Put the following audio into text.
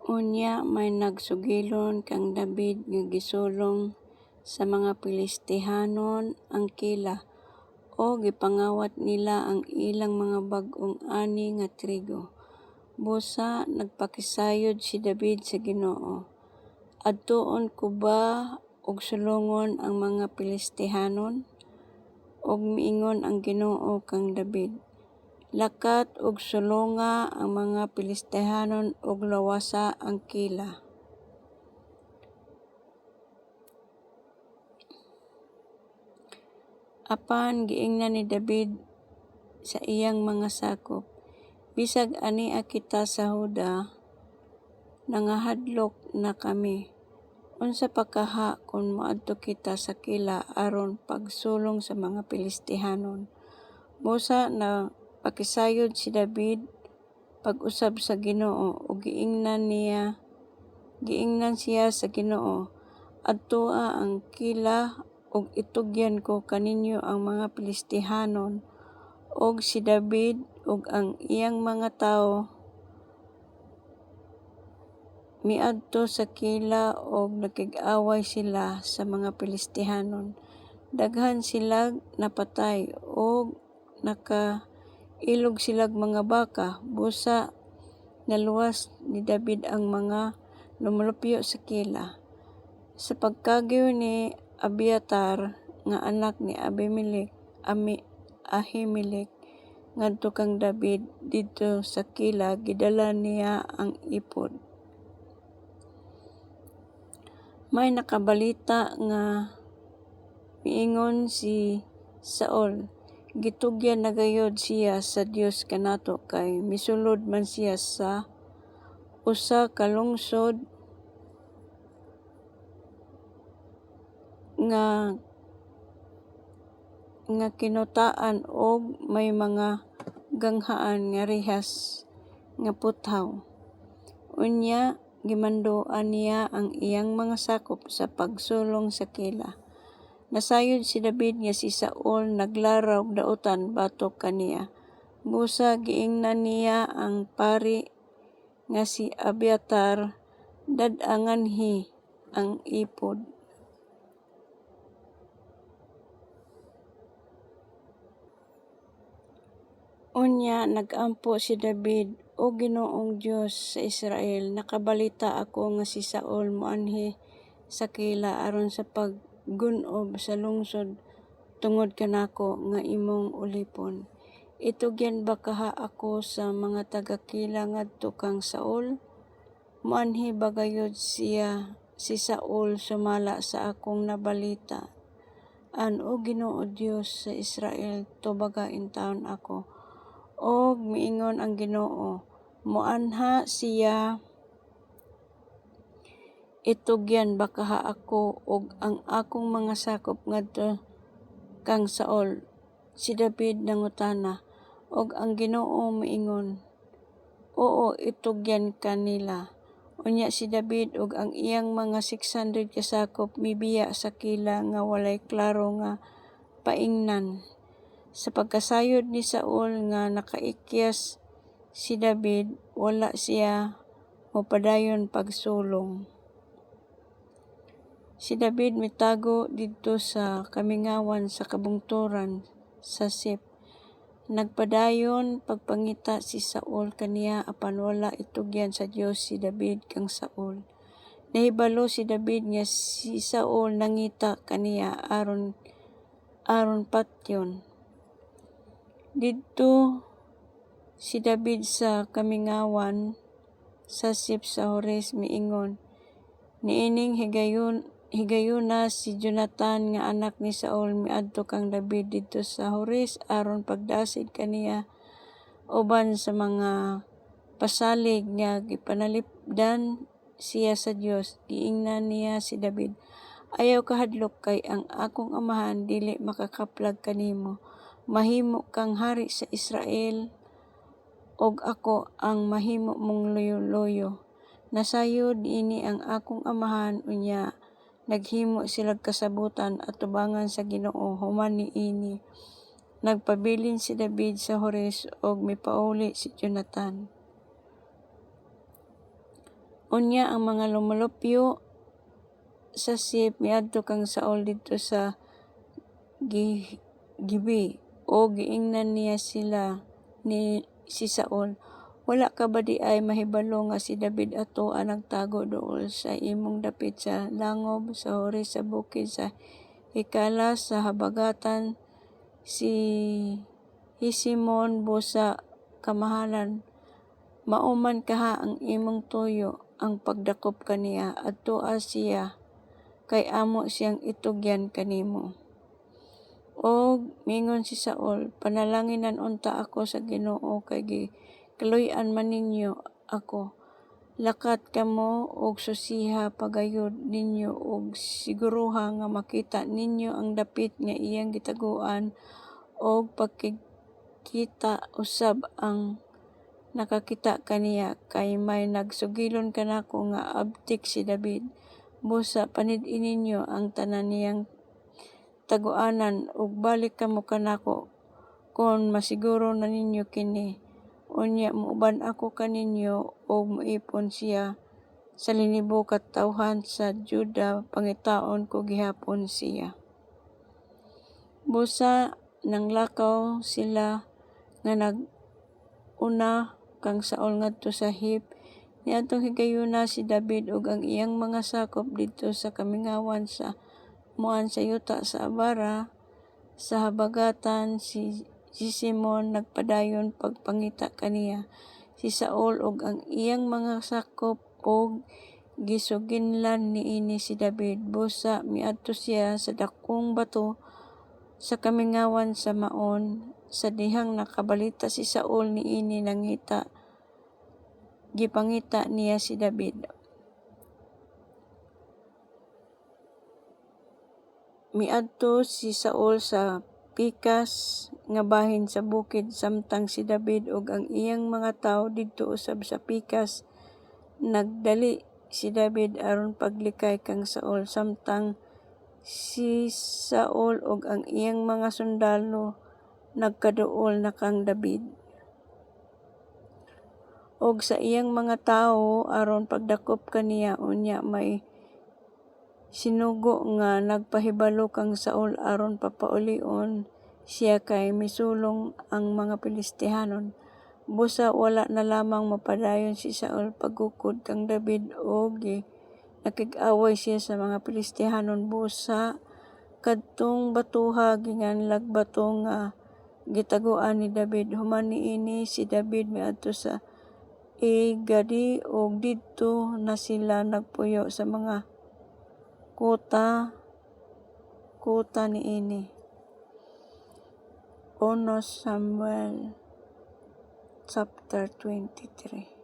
Unya may nagsugilon kang David nga gisulong sa mga Pilistihanon ang kila o gipangawat nila ang ilang mga bag-ong ani nga trigo. Busa nagpakisayod si David sa Ginoo. Adtuon ko ba og sulongon ang mga Pilistihanon? Og miingon ang Ginoo kang David, lakat og sulonga ang mga Pilistihanon og lawasa ang kila. Apan giingnan ni David sa iyang mga sakop, bisag ania kita sa Huda, nangahadlok na kami. Unsa pa kaha kung moadto kita sa kila aron pagsulong sa mga Pilistihanon. Busa na pakisayod si David pag-usab sa Ginoo ug giingnan siya sa Ginoo, adtoa ang kila ug itugyan ko kaninyo ang mga Pilistihanon og si David ug ang iyang mga tawo miadto sa kila og nakig-away sila sa mga Pilistihanon. Daghan silag napatay og nakailog silag mga baka. Busa naluwas ni David ang mga lumulupyo sa kila. Sa pagkagiw ni Abiatar nga anak ni Ahimelech ngadto kang David didto sa kila, gidala niya ang ipod. May nakabalita nga miingon si Saul, gitugyan na gayod siya sa Dios kanato kay misulod man siya sa usa ka lungsod nga kinutaan og may mga ganghaan nga rihas nga puthaw. Unya gimanduan niya ang iyang mga sakop sa pagsulong sa kila. Nasayod si David nga si Saul naglaraw og dautan batok kaniya. Busa giingnan niya ang pari nga si Abiatar dad-anganhi ang ipod. Unya nagampo si David, "O Ginoong Dios sa Israel, nakabalita ako nga si Saul moanhi sa kila aron sa paggun-ob sa lungsod tungod kanako nga imong ulipon. Itugyan ba kaha ako sa mga taga-kila ngadto kang Saul? Moanhi ba gayud siya si Saul sumala sa akong nabalita? O Ginoo Dios sa Israel, tubagain taon ako." Og miingon ang Ginoo, moanha siya, itugyan ba kaha ako og ang akong mga sakop ngadto kang Saul? Si David nangutana, og ang Ginoo miingon, oo, itugyan ka nila. Unya si David ug ang iyang mga 600 ka sakop mibiya sa kila nga walay klaro nga paingnan. Sa pagkasayod ni Saul nga nakaikyas si David, wala siya mopadayon pagsulong. Si David mitago didto sa kamingawan sa kabungturan sa Sip. Nagpadayon pagpangita si Saul kaniya apan wala itugyan sa Dios si David kang Saul. Nahibalo si David nga si Saul nangita kaniya aron patyon. Didto si David sa kamingawan sa Sip sa Hores miingon, niining higayuna si Jonathan nga anak ni Saul miadto kang David didto sa Hores aron pagdasid kaniya uban sa mga pasalig nga gipanalipdan siya sa Dios. Giingnan niya si David, ayaw kahadlok kay ang akong amahan dili makakaplag kanimo. Mahimo kang hari sa Israel og ako ang mahimo mong loyo-loyo. Nasayod ini ang akong amahan, unya naghimo silag kasabutan at tubangan sa Ginoo human niini. Nagpabilin si David sa Hores og mipauli si Jonathan. Unya ang mga lumulupyo sa sip miadto kang Saul didto sa gibi o giingnan niya sila ni si Saul. Wala ka ba di ay mahibalo nga si David ato ang nagtago dool sa imong dapit sa langob sa Hores sa bukid sa Hikala sa habagatan si Hisimon busa kamahalan. Mauman kaha ang imong tuyo ang pagdakop kaniya adtoa siya kay amo siyang itugyan kanimo. Og mingon si Saul, panalanginan unta ako sa Ginoo kay kaluy-an man ninyo ako. Lakat kamo og susiha pagayod ninyo og siguruha nga makita ninyo ang dapit nga iyang gitaguan og pagkikita usab ang nakakita kaniya kay may nagsugilon kanako nga abtik si David. Busa panid-in ninyo ang tanan niyang taguanan ug balik kamo kanako kon masiguro na ninyo kini. Unya muuban ako kaninyo ug moipon siya sa linibo ka tawhan sa Juda pangitaon ko gihapon siya. Busa nanglakaw sila nga nag-una kang Saul ngadto sa Hip. Niadtong higayuna si David ug ang iyang mga sakop didto sa kamingawan sa muan sa yuta sa Abara sa habagatan si Simon nagpadayon pagpangita kaniya si Saul ug ang iyang mga sakop og gisuginlan niini si David. Busa miadto siya sa dakong bato sa kamingawan sa Maon sa dihang nakabalita si Saul niini gipangita niya si David. Miadto si Saul sa Pikas nga bahin sa bukid samtang si David ug ang iyang mga tawo didto usab sa Pikas. Nagdali si David aron paglikay kang Saul samtang si Saul ug ang iyang mga sundalo nagkaduol na kang David og sa iyang mga tawo aron pagdakop kaniya. Unya may sinugo nga nagpahibalo kang Saul aron papaulion siya kay misulong ang mga Pilistihanon. Busa wala na lamang mapadayon si Saul pagukod kang David og nakig-away siya sa mga Pilistihanon. Busa kadtong batuha ginganlag bato nga gitaguan ni David. Human niini si David miadto sa Gadi og didto na sila nagpuyo sa mga kuta niini. 1 Samuel chapter 23.